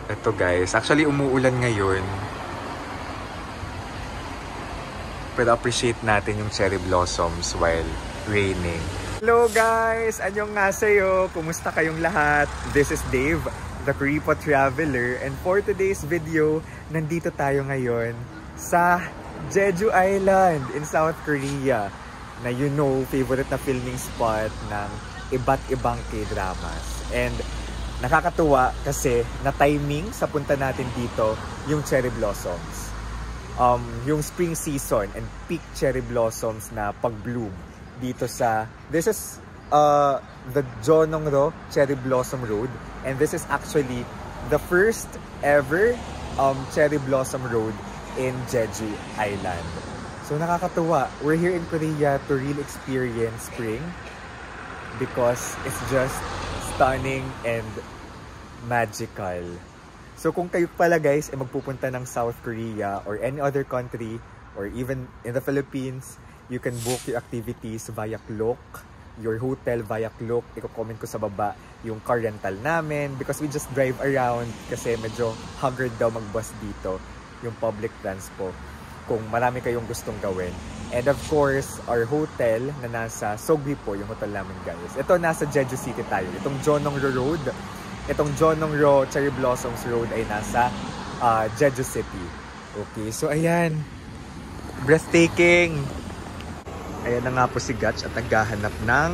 Ito guys, actually umuulan ngayon. Pero appreciate natin yung cherry blossoms while raining. Hello guys! Annyeonghaseyo! Kumusta kayong lahat? This is Dave, the Kuripo Traveler. And for today's video, nandito tayo ngayon sa Jeju Island in South Korea. Na favorite na filming spot ng iba't ibang K-dramas. And nakakatuwa kasi na-timing sa punta natin dito yung cherry blossoms. Yung spring season and peak cherry blossoms na pag-bloom dito sa... This is the Jeonnonro Cherry Blossom Road. And this is actually the first ever cherry blossom road in Jeju Island. So nakakatuwa. We're here in Korea to really experience spring because it's just stunning and magical. So kung kayo pala guys ay magpupunta ng South Korea or any other country or even in the Philippines, you can book your activities via Klook, your hotel via Klook. Iko-comment ko sa baba yung car rental namin because we just drive around kasi medyo haggard daw mag-bus dito, yung public transport, kung marami kayong gustong gawin. And of course, our hotel na nasa Sogbi po, yung hotel namin guys. Ito, nasa Jeju City tayo. Itong Jeonnonro Road, itong Jeonnonro Cherry Blossoms Road ay nasa Jeju City. Okay, so ayan. Breathtaking! Ayan na nga po si Gatch at naghahanap ng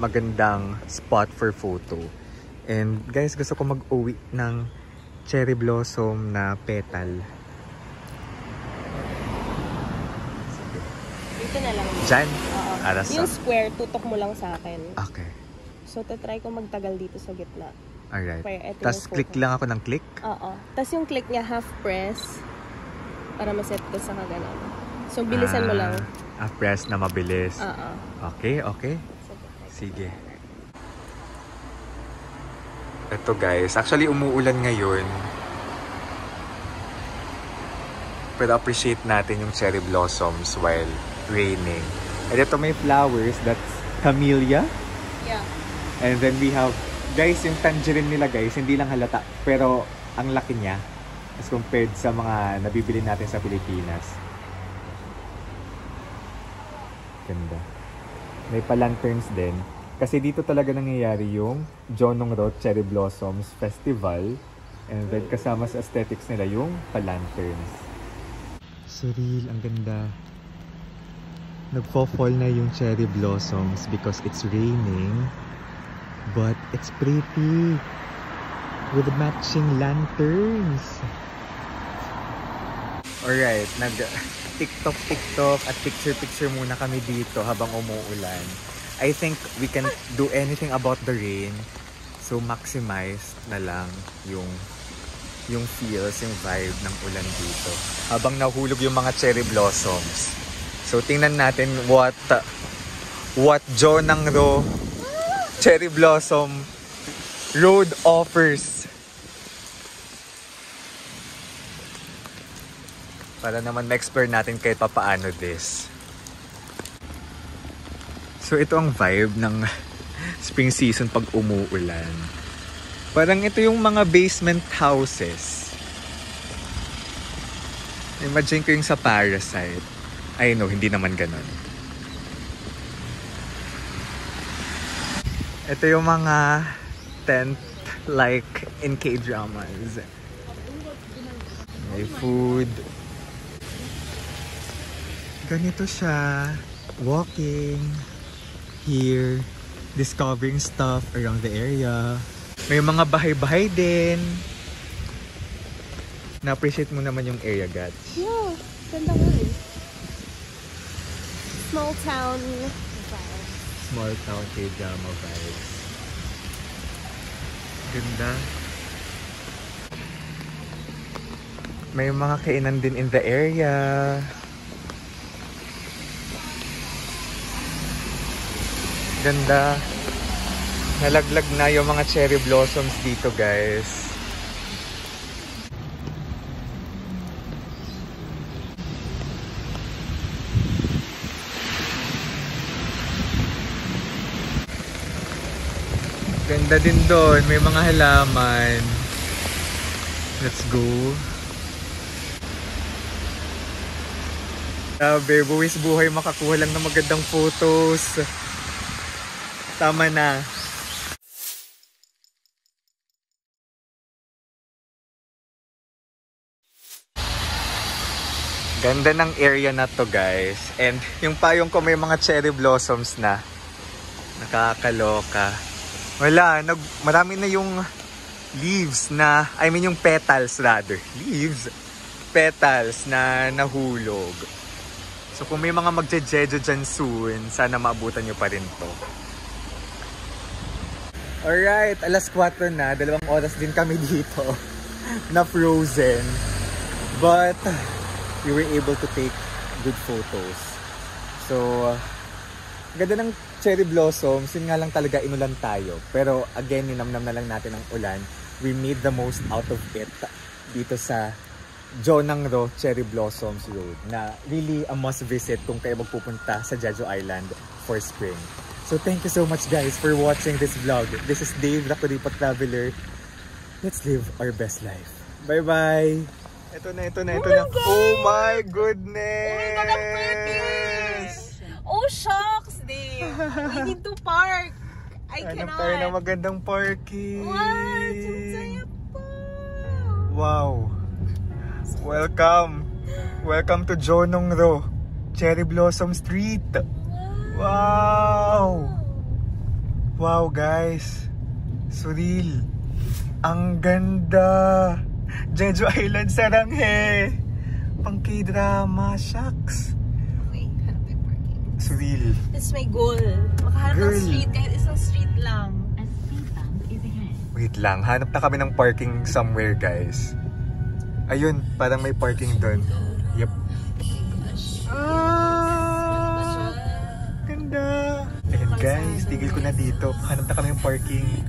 magandang spot for photo. And guys, gusto ko mag-uwi ng cherry blossom na petal. Dito na lang. Diyan? Yung square, tutok mo lang sa akin. Okay. So, tatry ko magtagal dito sa gitna. Alright. Tapos click lang ako ng click? Oo. Tapos yung click niya, half press para maset ko sa kaganon. So, bilisan mo lang. Half press na mabilis. Oo. Okay, okay. Sige. Ito guys, actually umuulan ngayon. Pero appreciate natin yung cherry blossoms while raining. And ito may flowers, that's camellia. Yeah. And then we have, guys, yung tangerine nila guys, hindi lang halata, pero ang laki niya as compared sa mga nabibili natin sa Pilipinas. Ganda. May pa-lanterns din. Kasi dito talaga nangyayari yung Jeonnonro Cherry Blossoms Festival. And then kasama sa aesthetics nila yung pa-lanterns. Surreal, ang ganda. Nagfo-fall na yung cherry blossoms because it's raining. But it's pretty. With matching lanterns. Alright, nag-TikTok at picture-picture muna kami dito habang umuulan. I think we can do anything about the rain. So maximize na lang yung feels, yung vibe ng ulan dito. Habang nahulog yung mga cherry blossoms. So tingnan natin what Jeonnonro Cherry Blossom Road offers. Para naman ma-explore natin kahit papaano this. So ito ang vibe ng spring season pag umuulan. Parang ito yung mga basement houses. Imagine ko yung sa Parasite. I know, hindi naman ganun. Ito yung mga tent like in K-dramas. May food. Ganito siya. Walking here. Discovering stuff around the area. May mga bahay-bahay din. Na-appreciate mo naman yung area, Gats. Yeah, ganda nga eh. Small town vibes. Small town K-drama vibes. Ganda. May mga kainan din in the area. Ganda. Nalaglag na yung mga cherry blossoms dito, guys. Ganda din doon. May mga halaman. Let's go. Sabi, buwis buhay makakuha lang ng magandang photos. Tama na. Ganda ng area na to, guys. And yung payong ko may mga cherry blossoms na. Nakakaloka. Wala, marami na yung leaves na, I mean yung petals rather. Leaves? Petals na nahulog. So kung may mga magjejejo dyan soon, sana maabutan nyo pa rin to. Alright, alas 4 na. 2 oras din kami dito na frozen. But we were able to take good photos. So, ganda ng cherry blossoms. Yun nga lang talaga, inulan tayo. Pero again, ninamnam na lang natin ang ulan. We made the most out of it dito sa Jonangro Cherry Blossoms Road na really a must visit kung kayo magpupunta sa Jeju Island for spring. So thank you so much guys for watching this vlog. This is Dave, the Kuripot Traveler. Let's live our best life. Bye-bye! Ito na. Oh my goodness! Oh my God, ang pretty! Oh, shucks, Dave! We need to park! I cannot! Hanap tayo ng magandang parking! What? Saya pa! Wow! Welcome to Jonangro Cherry Blossom Street! Wow! Wow guys! Surreal! Ang ganda! Jeju Island Saranghe! Pang K-drama! Shucks! Wait, hanap tayo parking. Surreal! This is my goal. Makahanap ng street kahit isang street lang. Wait lang, hanap na kami ng parking somewhere guys. Ayun, parang may parking doon. Yep. Ganda! Ayan guys, tigil ko na dito. Hanap na kami ng parking.